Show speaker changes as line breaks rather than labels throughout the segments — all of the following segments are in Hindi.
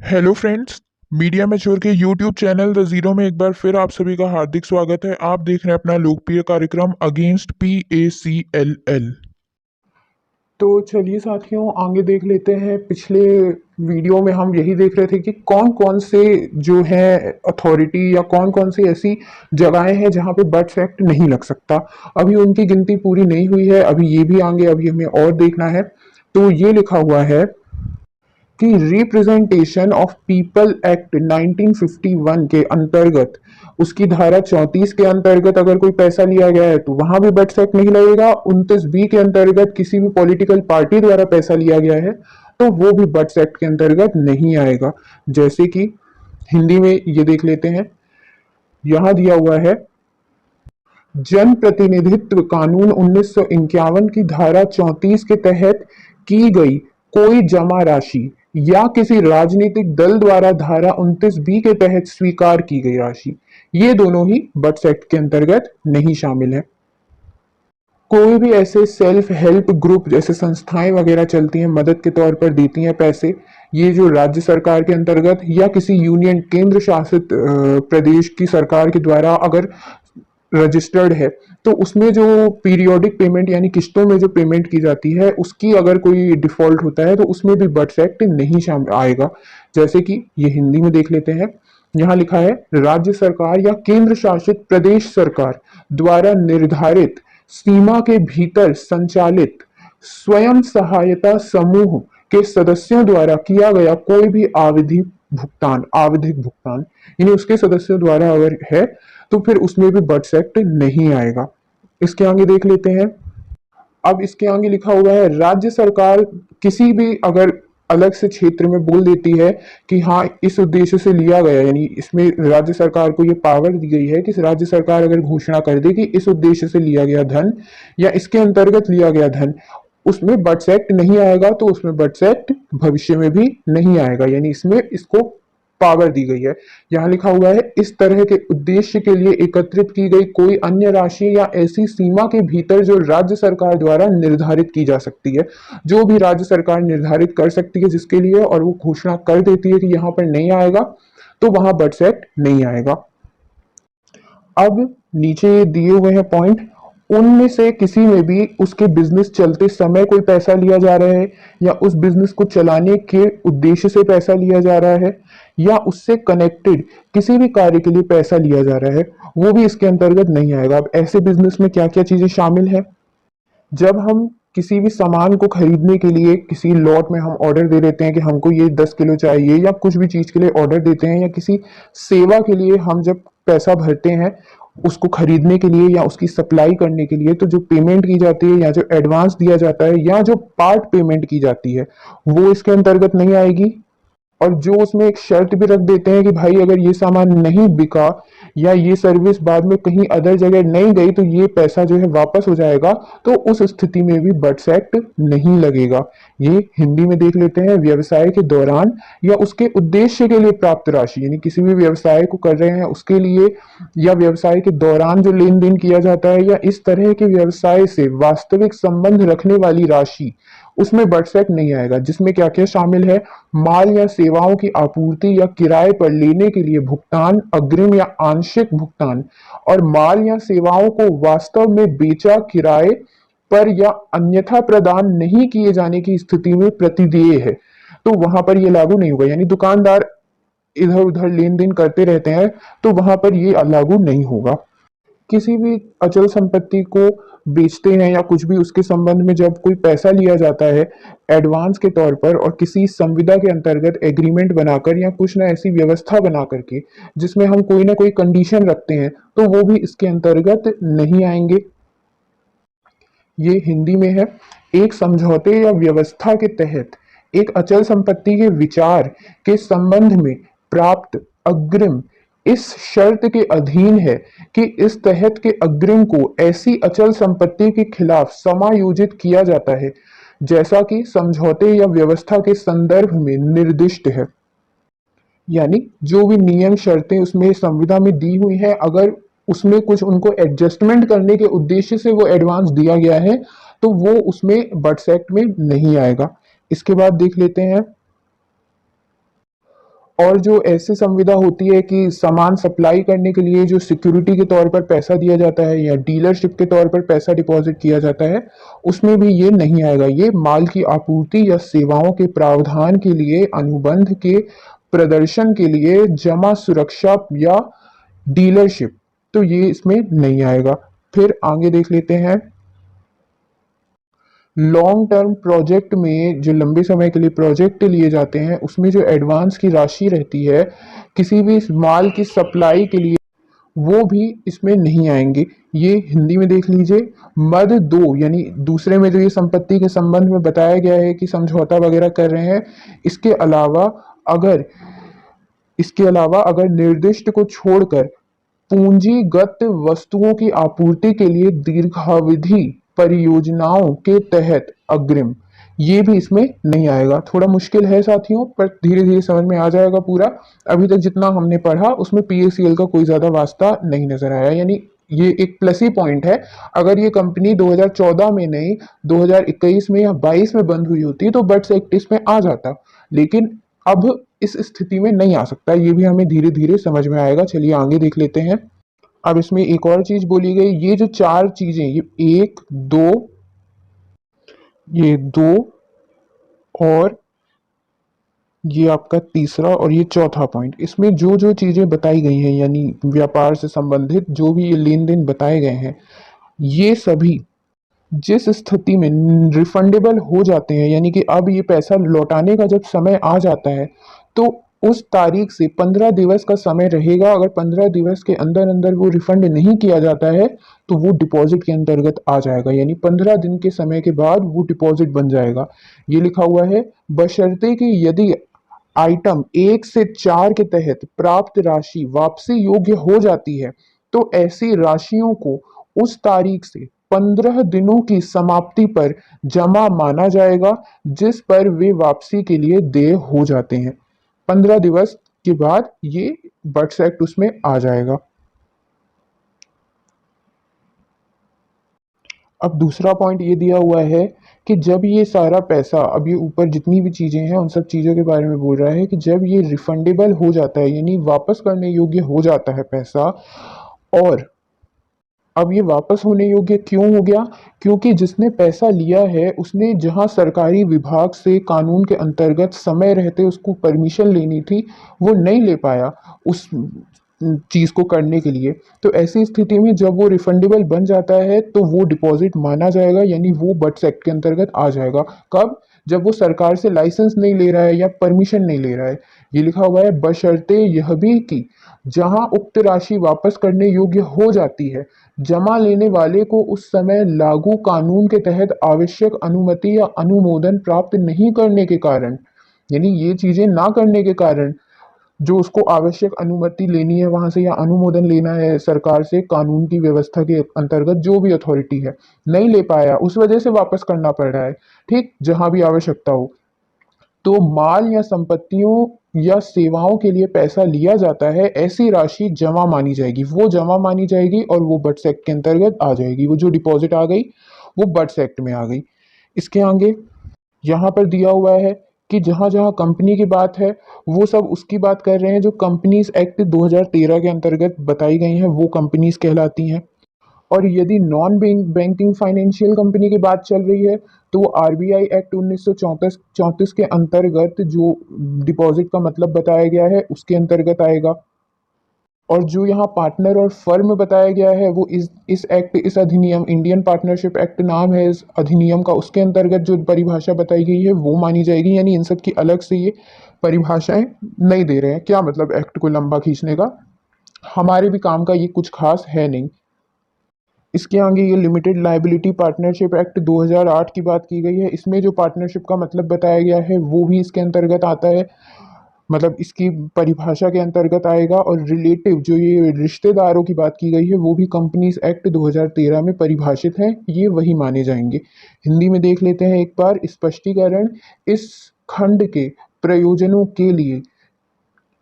Hello friends. मीडिया मैच्योर के यूट्यूब चैनल द जीरो में एक बार फिर आप सभी का हार्दिक स्वागत है। आप देख रहे हैं अपना लोकप्रिय कार्यक्रम अगेंस्ट PACLL।
तो चलिए साथियों आगे देख लेते हैं। पिछले वीडियो में हम यही देख रहे थे कि कौन कौन से जो है अथॉरिटी या कौन कौन सी ऐसी जगहें हैं जहां पे बर्ड्स एक्ट नहीं लग सकता। अभी उनकी गिनती पूरी नहीं हुई है, अभी ये भी आगे अभी हमें और देखना है। तो ये लिखा हुआ है कि रिप्रेजेंटेशन ऑफ पीपल एक्ट 1951 के अंतर्गत उसकी धारा 34 के अंतर्गत अगर कोई पैसा लिया गया है तो वहां भी बट्स एक्ट नहीं लगेगा। 29B के अंतर्गत किसी भी पॉलिटिकल पार्टी द्वारा पैसा लिया गया है तो वो भी बट्स एक्ट के अंतर्गत नहीं आएगा। जैसे कि हिंदी में ये देख लेते हैं, यहां दिया हुआ है जन प्रतिनिधित्व कानून 1951 की धारा 34 के तहत की गई कोई जमा राशि या किसी राजनीतिक दल द्वारा धारा 29B के तहत स्वीकार की गई राशि, ये दोनों ही बट्स एक्ट के अंतर्गत नहीं शामिल है। कोई भी ऐसे सेल्फ हेल्प ग्रुप जैसे संस्थाएं वगैरह चलती हैं, मदद के तौर पर देती हैं पैसे, ये जो राज्य सरकार के अंतर्गत या किसी यूनियन केंद्र शासित प्रदेश की सरकार के द्वारा अगर रजिस्टर्ड है तो उसमें जो पीरियोडिक पेमेंट यानी किस्तों में जो पेमेंट की जाती है उसकी अगर कोई डिफॉल्ट होता है तो उसमें भी बट्स एक्ट नहीं शामिल आएगा। जैसे कि ये हिंदी में देख लेते हैं, यहाँ लिखा है राज्य सरकार या केंद्र शासित प्रदेश सरकार द्वारा निर्धारित सीमा के भीतर संचालित स्वयं सहायता समूह के सदस्यों द्वारा किया गया कोई भी आवधिक भुगतान यानी उसके सदस्यों द्वारा अगर है तो फिर उसमें भी बट्स एक्ट नहीं आएगा। इसके आगे देख लेते हैं। अब इसके आगे लिखा हुआ है राज्य सरकार किसी भी अगर अलग से क्षेत्र में बोल देती है कि हाँ इस उद्देश्य से लिया गया, यानी इसमें राज्य सरकार को ये पावर दी गई है कि राज्य सरकार अगर घोषणा कर दे कि इस उद्देश्य से लिया गया धन या इसके अंतर्गत लिया गया धन, उसमें बट्स एक्ट नहीं आएगा तो उसमें बट्स एक्ट भविष्य में भी नहीं आएगा, यानी इसमें इसको पावर दी गई है। यहाँ लिखा हुआ है इस तरह के उद्देश्य के लिए एकत्रित की गई कोई अन्य राशि या ऐसी सीमा के भीतर जो राज्य सरकार द्वारा निर्धारित की जा सकती है, जो भी राज्य सरकार निर्धारित कर सकती है जिसके लिए और वो घोषणा कर देती है कि यहाँ पर नहीं आएगा तो वहां बट्स एक्ट नहीं आएगा। अब नीचे दिए हुए हैं पॉइंट, उनमें से किसी में भी उसके बिजनेस चलते समय कोई पैसा लिया जा रहा है या उस बिजनेस को चलाने के उद्देश्य से पैसा लिया जा रहा है या उससे कनेक्टेड किसी भी कार्य के लिए पैसा लिया जा रहा है, वो भी इसके अंतर्गत नहीं आएगा। अब ऐसे बिजनेस में क्या क्या चीजें शामिल है, जब हम किसी भी सामान को खरीदने के लिए किसी लॉट में हम ऑर्डर दे देते हैं कि हमको ये 10 किलो चाहिए या कुछ भी चीज के लिए ऑर्डर देते हैं या किसी सेवा के लिए हम जब पैसा भरते हैं उसको खरीदने के लिए या उसकी सप्लाई करने के लिए, तो जो पेमेंट की जाती है या जो एडवांस दिया जाता है या जो पार्ट पेमेंट की जाती है वो इसके अंतर्गत नहीं आएगी। और जो उसमें एक शर्त भी रख देते हैं कि भाई अगर ये सामान नहीं बिका या ये सर्विस बाद में कहीं अदर जगह नहीं गई तो ये पैसा जो है वापस हो जाएगा, तो उस स्थिति में भी बट्स एक्ट नहीं लगेगा। ये हिंदी में देख लेते हैं, व्यवसाय के दौरान या उसके उद्देश्य के लिए प्राप्त राशि, यानी किसी भी व्यवसाय को कर रहे हैं उसके लिए या व्यवसाय के दौरान जो लेन देन किया जाता है या इस तरह के व्यवसाय से वास्तविक संबंध रखने वाली राशि, उसमें बट्स एक्ट नहीं आएगा। जिसमें क्या क्या शामिल है, माल या सेवाओं की आपूर्ति या किराए पर लेने के लिए भुगतान, अग्रिम या आंशिक भुगतान, और माल या सेवाओं को वास्तव में बेचा किराए पर या अन्यथा प्रदान नहीं किए जाने की स्थिति में प्रतिदेय है, तो वहां पर ये लागू नहीं होगा। यानी दुकानदार इधर उधर लेन देन करते रहते हैं तो वहां पर ये लागू नहीं होगा। किसी भी अचल संपत्ति को बेचते हैं या कुछ भी उसके संबंध में जब कोई पैसा लिया जाता है एडवांस के तौर पर और किसी संविदा के अंतर्गत एग्रीमेंट बनाकर या कुछ ना ऐसी व्यवस्था बना करके जिसमें हम कोई ना कोई कंडीशन रखते हैं तो वो भी इसके अंतर्गत नहीं आएंगे। ये हिंदी में है, एक समझौते या व्यवस्था के तहत एक अचल संपत्ति के विचार के संबंध में प्राप्त अग्रिम इस शर्त के अधीन है कि इस तहत के अग्रिम को ऐसी अचल संपत्ति के खिलाफ समायोजित किया जाता है जैसा कि समझौते या व्यवस्था के संदर्भ में निर्दिष्ट है। यानी जो भी नियम शर्तें उसमें संविदा में दी हुई है, अगर उसमें कुछ उनको एडजस्टमेंट करने के उद्देश्य से वो एडवांस दिया गया है तो वो उसमें बट्स एक्ट में नहीं आएगा। इसके बाद देख लेते हैं और जो ऐसी संविदा होती है कि सामान सप्लाई करने के लिए जो सिक्योरिटी के तौर पर पैसा दिया जाता है या डीलरशिप के तौर पर पैसा डिपॉजिट किया जाता है, उसमें भी ये नहीं आएगा। ये माल की आपूर्ति या सेवाओं के प्रावधान के लिए, अनुबंध के प्रदर्शन के लिए जमा सुरक्षा या डीलरशिप, तो ये इसमें नहीं आएगा। फिर आगे देख लेते हैं। लॉन्ग टर्म प्रोजेक्ट में जो लंबे समय के लिए प्रोजेक्ट लिए जाते हैं, उसमें जो एडवांस की राशि रहती है किसी भी माल की सप्लाई के लिए, वो भी इसमें नहीं आएंगे। ये हिंदी में देख लीजिए। मद दो यानी दूसरे में जो ये संपत्ति के संबंध में बताया गया है कि समझौता वगैरह कर रहे हैं, इसके अलावा अगर निर्दिष्ट को छोड़कर पूंजीगत वस्तुओं की आपूर्ति के लिए दीर्घावधि परियोजनाओं के तहत अग्रिम, ये भी इसमें नहीं आएगा। थोड़ा मुश्किल है साथियों, पर धीरे धीरे समझ में आ जाएगा पूरा। अभी तक जितना हमने पढ़ा उसमें पीएसीएल का कोई ज्यादा वास्ता नहीं नजर आया, यानी ये एक प्लस ही पॉइंट है। अगर ये कंपनी 2014 में नहीं 2021 में या 22 में बंद हुई होती तो बट्स एक्ट इसमें आ जाता, लेकिन अब इस स्थिति में नहीं आ सकता। ये भी हमें धीरे धीरे समझ में आएगा। चलिए आगे देख लेते हैं। अब इसमें एक और चीज बोली गई, ये जो चार चीजें, ये एक दो, ये दो, और ये आपका तीसरा और ये चौथा पॉइंट, इसमें जो जो चीजें बताई गई हैं यानी व्यापार से संबंधित जो भी ये लेन देन बताए गए हैं, ये सभी जिस स्थिति में रिफंडेबल हो जाते हैं, यानी कि अब ये पैसा लौटाने का जब समय आ जाता है, तो उस तारीख से 15 दिवस का समय रहेगा। अगर 15 दिवस के अंदर अंदर वो रिफंड नहीं किया जाता है तो वो डिपॉजिट के अंतर्गत आ जाएगा, यानी 15 दिन के समय के बाद वो डिपॉजिट बन जाएगा। ये लिखा हुआ है, बशर्ते कि यदि आइटम 1 से 4 के तहत प्राप्त राशि वापसी योग्य हो जाती है, तो ऐसी राशियों को उस तारीख से 15 दिनों की समाप्ति पर जमा माना जाएगा जिस पर वे वापसी के लिए देय हो जाते हैं। 15 दिवस के बाद ये बट्स एक्ट उसमें आ जाएगा। अब दूसरा पॉइंट ये दिया हुआ है कि जब ये सारा पैसा, अब ये ऊपर जितनी भी चीजें हैं उन सब चीजों के बारे में बोल रहा है कि जब ये रिफंडेबल हो जाता है यानी वापस करने योग्य हो जाता है पैसा, और अब ये वापस होने योग्य क्यों हो गया, क्योंकि जिसने पैसा लिया है उसने जहां सरकारी विभाग से कानून के अंतर्गत समय रहते उसको परमिशन लेनी थी, वो नहीं ले पाया उस चीज को करने के लिए। तो ऐसी स्थिति में जब वो रिफंडेबल बन जाता है तो वो डिपॉजिट माना जाएगा, यानी वो बट्स एक्ट के अंतर्गत आ जाएगा। कब? जब वो सरकार से लाइसेंस नहीं ले रहा है या परमिशन नहीं ले रहा है। ये लिखा हुआ है, बशर्ते यह भी कि जहां उक्त राशि वापस करने योग्य हो जाती है, जमा लेने वाले को उस समय लागू कानून के तहत आवश्यक अनुमति या अनुमोदन प्राप्त नहीं करने के कारण, यानी ये चीजें ना करने के कारण, जो उसको आवश्यक अनुमति लेनी है वहां से या अनुमोदन लेना है सरकार से कानून की व्यवस्था के अंतर्गत जो भी अथॉरिटी है, नहीं ले पाया, उस वजह से वापस करना पड़ रहा है, ठीक, जहां भी आवश्यकता हो, तो माल या संपत्तियों या सेवाओं के लिए पैसा लिया जाता है, ऐसी राशि जमा मानी जाएगी, वो जमा मानी जाएगी और वो बट्स एक्ट के अंतर्गत आ जाएगी। वो जो डिपॉजिट आ गई वो बट्स एक्ट में आ गई। इसके आगे यहाँ पर दिया हुआ है कि जहाँ जहाँ कंपनी की बात है वो सब उसकी बात कर रहे हैं जो कंपनीज एक्ट 2013 के अंतर्गत बताई गई हैं, वो कंपनीज कहलाती हैं। और यदि नॉन बैंकिंग फाइनेंशियल कंपनी की बात चल रही है तो वो आरबीआई एक्ट 1934 के अंतर्गत जो डिपॉजिट का मतलब बताया गया है उसके अंतर्गत आएगा। और जो यहाँ पार्टनर और फर्म बताया गया है वो इस अधिनियम, इंडियन पार्टनरशिप एक्ट नाम है इस अधिनियम का, उसके अंतर्गत जो परिभाषा बताई गई है वो मानी जाएगी। यानी इन सब की अलग से ये परिभाषाएं नहीं दे रहे हैं। क्या मतलब एक्ट को लंबा खींचने का, हमारे भी काम का ये कुछ खास है नहीं। इसके आगे ये लिमिटेड लायबिलिटी पार्टनरशिप एक्ट 2008 की बात की गई है। इसमें जो पार्टनरशिप का मतलब बताया गया है वो भी इसके अंतर्गत आता है, मतलब इसकी परिभाषा के अंतर्गत आएगा। और रिलेटिव जो ये रिश्तेदारों की बात की गई है वो भी कंपनीज एक्ट 2013 में परिभाषित है, ये वही माने जाएंगे। हिंदी में देख लेते हैं एक बार स्पष्टीकरण। इस खंड के प्रयोजनों के लिए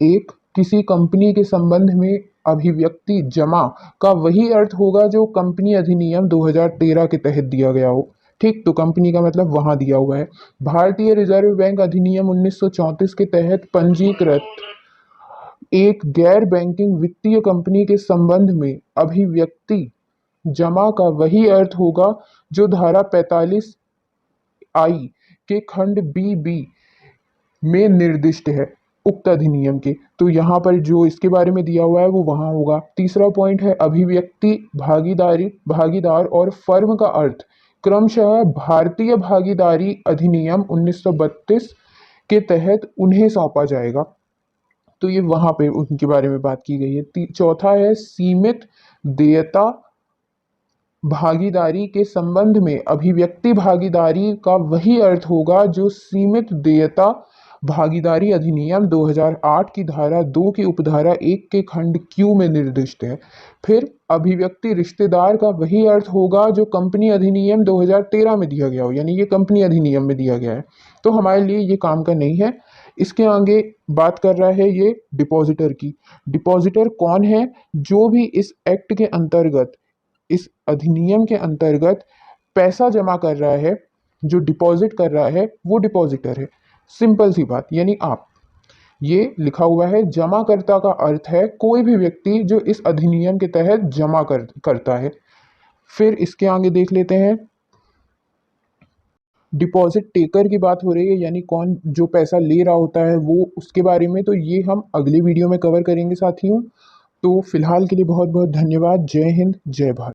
एक, किसी कंपनी के संबंध में अभिव्यक्ति जमा का वही अर्थ होगा जो कंपनी अधिनियम 2013 के तहत दिया गया हो, ठीक, तो कंपनी का मतलब वहां दिया हुआ है। भारतीय रिजर्व बैंक अधिनियम 1934 के तहत पंजीकृत एक गैर बैंकिंग वित्तीय कंपनी के संबंध में अभिव्यक्ति जमा का वही अर्थ होगा जो धारा 45 आई के खंड बी में निर्दिष्ट है उक्त अधिनियम के। तो यहाँ पर जो इसके बारे में दिया हुआ है वो वहाँ होगा। तीसरा पॉइंट है अभिव्यक्ति भागीदार और फर्म का अर्थ क्रमशः भारतीय भागीदारी अधिनियम 1932 के तहत उन्हें सौंपा जाएगा। तो ये वहाँ पे उनके बारे में बात की गई है। चौथा है सीमित देयता भागीदारी के संबंध में अभिव्यक्ति भागीदारी का वही अर्थ होगा जो सीमित देयता भागीदारी अधिनियम 2008 की धारा 2 की उपधारा 1 के खंड क्यू में निर्दिष्ट है। फिर अभिव्यक्ति रिश्तेदार का वही अर्थ होगा जो कंपनी अधिनियम 2013 में दिया गया हो, यानी ये कंपनी अधिनियम में दिया गया है, तो हमारे लिए ये काम का नहीं है। इसके आगे बात कर रहा है ये डिपॉजिटर की। डिपॉजिटर कौन है? जो भी इस एक्ट के अंतर्गत, इस अधिनियम के अंतर्गत पैसा जमा कर रहा है, जो डिपॉजिट कर रहा है वो डिपॉजिटर है। सिंपल सी बात, यानी आप, ये लिखा हुआ है जमाकर्ता का अर्थ है कोई भी व्यक्ति जो इस अधिनियम के तहत करता है। फिर इसके आगे देख लेते हैं डिपॉजिट टेकर की बात हो रही है, यानी कौन जो पैसा ले रहा होता है वो, उसके बारे में तो ये हम अगले वीडियो में कवर करेंगे साथियों। तो फिलहाल के लिए बहुत बहुत धन्यवाद। जय हिंद, जय भारत।